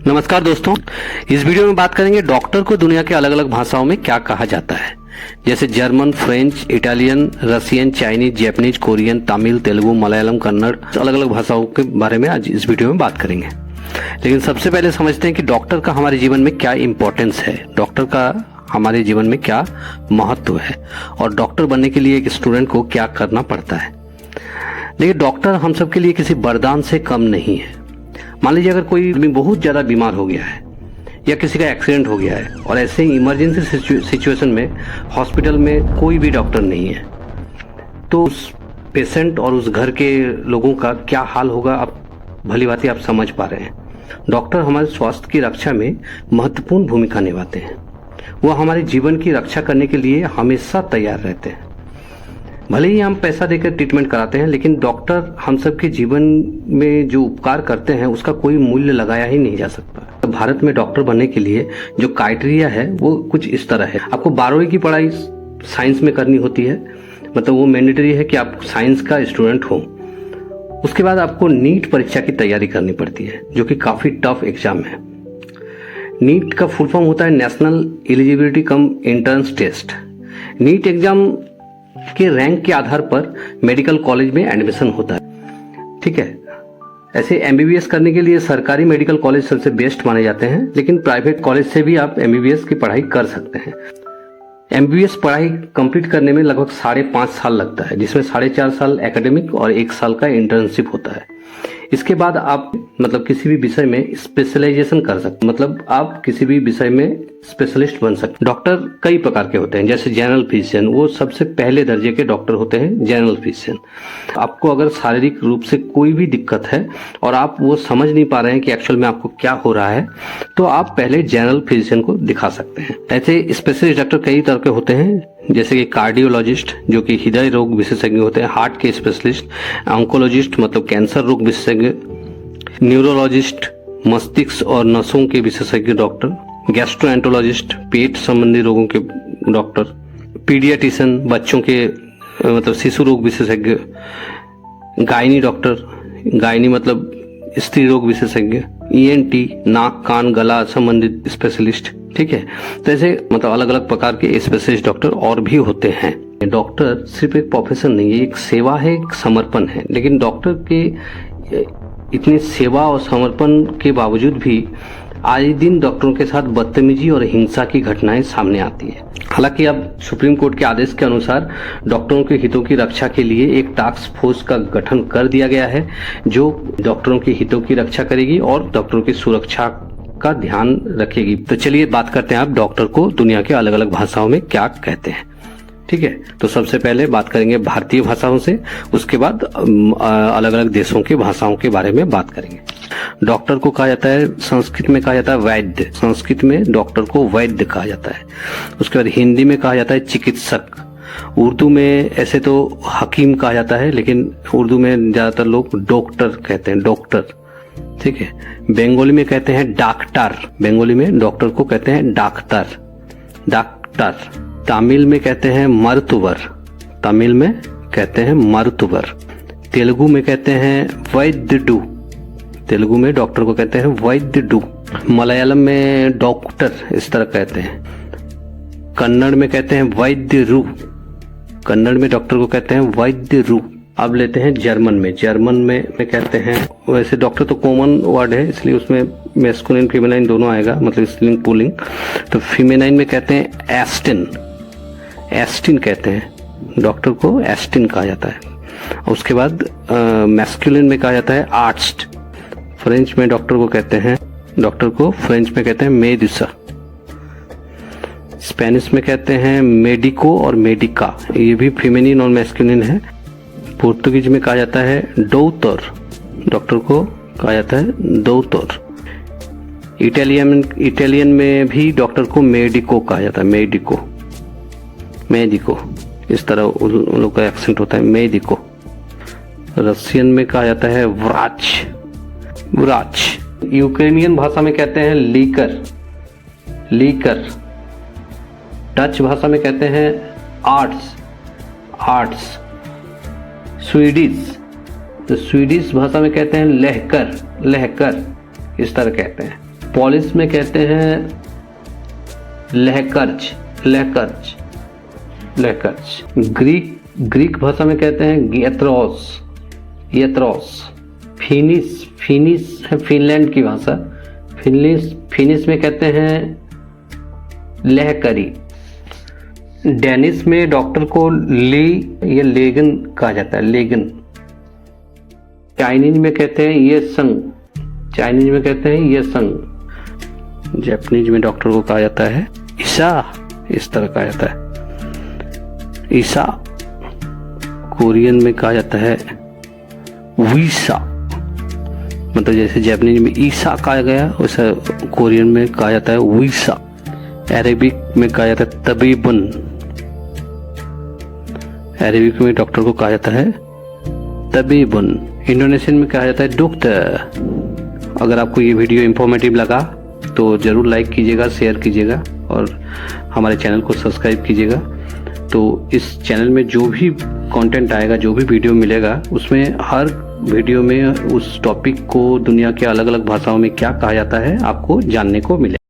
नमस्कार दोस्तों, इस वीडियो में बात करेंगे डॉक्टर को दुनिया के अलग अलग भाषाओं में क्या कहा जाता है, जैसे German, French, Italian, Russian, Chinese, Japanese, Korean, Tamil, Telugu, Malayalam, Kannada, अलग अलग भाषाओं के बारे में आज इस वीडियो में बात करेंगे। लेकिन सबसे पहले समझते हैं कि डॉक्टर का हमारे जीवन में क्या इंपॉर्टेंस है, डॉक्टर का हमारे जीवन में क्या महत्व है और डॉक्टर बनने के लिए एक स्टूडेंट को क्या करना पड़ता है। देखिए, डॉक्टर हम सब के लिए किसी वरदान से कम नहीं है। मान लीजिए अगर कोई आदमी बहुत ज्यादा बीमार हो गया है या किसी का एक्सीडेंट हो गया है और ऐसे इमरजेंसी सिचुएशन में हॉस्पिटल में कोई भी डॉक्टर नहीं है, तो उस पेशेंट और उस घर के लोगों का क्या हाल होगा, आप भली भांति आप समझ पा रहे हैं। डॉक्टर हमारे स्वास्थ्य की रक्षा में महत्वपूर्ण भूमिका निभाते हैं। वह हमारे जीवन की रक्षा करने के लिए हमेशा तैयार रहते हैं। भले ही हम पैसा देकर ट्रीटमेंट कराते हैं, लेकिन डॉक्टर हम सबके जीवन में जो उपकार करते हैं उसका कोई मूल्य लगाया ही नहीं जा सकता। भारत में डॉक्टर बनने के लिए जो क्राइटेरिया है वो कुछ इस तरह है। आपको 12वीं की पढ़ाई साइंस में करनी होती है, मतलब वो मैंडेटरी है कि आप साइंस का स्टूडेंट हो। उसके बाद आपको नीट परीक्षा की तैयारी करनी पड़ती है, जो कि काफी टफ एग्जाम है। नीट का फुल फॉर्म होता है national eligibility cum entrance test. NEET exam के रैंक के आधार पर मेडिकल कॉलेज में एडमिशन होता है, ठीक है। ऐसे एमबीबीएस करने के लिए सरकारी मेडिकल कॉलेज सबसे बेस्ट माने जाते हैं, लेकिन प्राइवेट कॉलेज से भी आप एमबीबीएस की पढ़ाई कर सकते हैं। एमबीबीएस पढ़ाई कंप्लीट करने में लगभग 5.5 साल लगता है, जिसमें 4.5 साल एकेडमिक और 1 साल का इंटर्नशिप होता है। इसके बाद आप मतलब किसी भी विषय में स्पेशलाइजेशन कर सकते हैं, मतलब आप किसी भी विषय में स्पेशलिस्ट बन सकते हैं। डॉक्टर कई प्रकार के होते हैं, जैसे जनरल फिजिशियन, वो सबसे पहले दर्जे के डॉक्टर होते हैं जनरल फिजिशियन। आपको अगर शारीरिक रूप से कोई भी दिक्कत है और आप वो समझ नहीं पा रहे हैं कि एक्चुअल में आपको क्या हो रहा है, तो आप पहले जनरल फिजिशियन को दिखा सकते हैं। ऐसे स्पेशलिस्ट डॉक्टर कई तरह के होते हैं, जैसे कि कार्डियोलॉजिस्ट जो कि हृदय रोग विशेषज्ञ होते हैं, हार्ट के स्पेशलिस्ट, ऑन्कोलॉजिस्ट मतलब कैंसर रोग विशेषज्ञ, न्यूरोलॉजिस्ट मस्तिष्क और नसों के विशेषज्ञ डॉक्टर, गैस्ट्रोएंटरोलॉजिस्ट पेट संबंधी रोगों के डॉक्टर, पीडियाट्रिशियन बच्चों के मतलब शिशु रोग विशेषज्ञ, गायनी डॉक्टर, गायनी मतलब स्त्री रोग विशेषज्ञ, ईएनटी नाक कान गला संबंधित स्पेशलिस्ट, ठीक है। तो ऐसे मतलब अलग अलग प्रकार के स्पेशलिस्ट डॉक्टर और भी होते हैं। डॉक्टर सिर्फ एक प्रोफेशन नहीं है, एक सेवा है, एक समर्पण है। लेकिन डॉक्टर के इतनी सेवा और समर्पण के बावजूद भी आए दिन डॉक्टरों के साथ बदतमीजी और हिंसा की घटनाएं सामने आती है। हालांकि अब सुप्रीम कोर्ट के आदेश के अनुसार डॉक्टरों के हितों की रक्षा के लिए एक टास्क फोर्स का गठन कर दिया गया है, जो डॉक्टरों के हितों की रक्षा करेगी और डॉक्टरों की सुरक्षा का ध्यान रखेगी। तो चलिए बात करते हैं आप डॉक्टर को दुनिया के अलग अलग भाषाओं में क्या कहते हैं, ठीक है। तो सबसे पहले बात करेंगे भारतीय भाषाओं से, उसके बाद अलग अलग देशों की भाषाओं के बारे में बात करेंगे। डॉक्टर को कहा जाता है, संस्कृत में कहा जाता है वैद्य, संस्कृत में डॉक्टर को वैद्य कहा जाता है। उसके बाद हिंदी में कहा जाता है चिकित्सक, उर्दू में ऐसे तो हकीम कहा जाता है, लेकिन उर्दू में ज्यादातर लोग डॉक्टर कहते हैं, डॉक्टर, ठीक है। बंगाली में कहते हैं डॉक्टर, बंगाली में डॉक्टर को कहते हैं डॉक्टर, डॉक्टर। तमिल में कहते हैं मरुतुवर, तमिल में कहते हैं मरुतुवर। तेलुगु में कहते हैं वैद्यडू, तेलुगु में डॉक्टर को कहते हैं वैद्यडू। मलयालम में डॉक्टर इस तरह कहते हैं। कन्नड़ में कहते हैं वैद्यरू, कन्नड़ में डॉक्टर को कहते हैं वैद्यरू। अब लेते हैं जर्मन में, जर्मन में कहते हैं, वैसे डॉक्टर तो कॉमन वर्ड है इसलिए उसमें मैस्कुलिन फीमेनाइन दोनों आएगा, मतलब स्त्रीलिंग पुल्लिंग। तो फीमेनाइन में कहते हैं एस्टिन, एस्टिन कहते हैं, डॉक्टर को एस्टिन कहा जाता है। उसके बाद मैस्कुलिन में कहा जाता है आर्ट्स। फ्रेंच में डॉक्टर को कहते हैं, डॉक्टर को फ्रेंच में कहते हैं मेडिसा। स्पेनिश में कहते हैं मेडिको और मेडिका, ये भी फीमेनिन और मैस्कुलिन है। पुर्तगीज में कहा जाता है डॉक्टर, डॉक्टर को कहा जाता है डॉक्टर। इटालियन में भी डॉक्टर को मेडिको कहा जाता है, मेडिको, मेडिको, इस तरह उन लोग का एक्सेंट होता है, मेडिको। रशियन में कहा जाता है व्राच, व्राच। यूक्रेनियन भाषा में कहते हैं लीकर, लीकर। डच भाषा में कहते हैं आर्ट्स, आर्ट्स। स्वीडिश, तो स्वीडिश भाषा में कहते हैं लहकर, लहकर, इस तरह कहते हैं। पॉलिश में कहते हैं लहकर्ज, लहकर्ज, लहकर्ज। ग्रीक भाषा में कहते हैं येत्रोस, येत्रोस। फिनिश है फिनलैंड की भाषा, फिनिश में कहते हैं लहकरी। डेनिश में डॉक्टर को ली या लेगन कहा जाता है, लेगन। चाइनीज में कहते हैं ये संग, चाइनीज में कहते हैं ये संग। जापानीज में डॉक्टर को कहा जाता है ईसा, इस तरह कहा जाता है ईसा। कोरियन में कहा जाता है वीसा, मतलब जैसे जापानीज में ईसा कहा गया वैसे कोरियन में कहा जाता है वीसा। अरेबिक में कहा जाता है तबीबन, अरेबिक में डॉक्टर को कहा जाता है तबीबन। इंडोनेशियन में कहा जाता है डॉक्टर। अगर आपको ये वीडियो इंफॉर्मेटिव लगा तो ज़रूर लाइक कीजिएगा, शेयर कीजिएगा और हमारे चैनल को सब्सक्राइब कीजिएगा। तो इस चैनल में जो भी कंटेंट आएगा, जो भी वीडियो मिलेगा, उसमें हर वीडियो में उस टॉपिक को दुनिया के अलग अलग भाषाओं में क्या कहा जाता है आपको जानने को मिलेगा।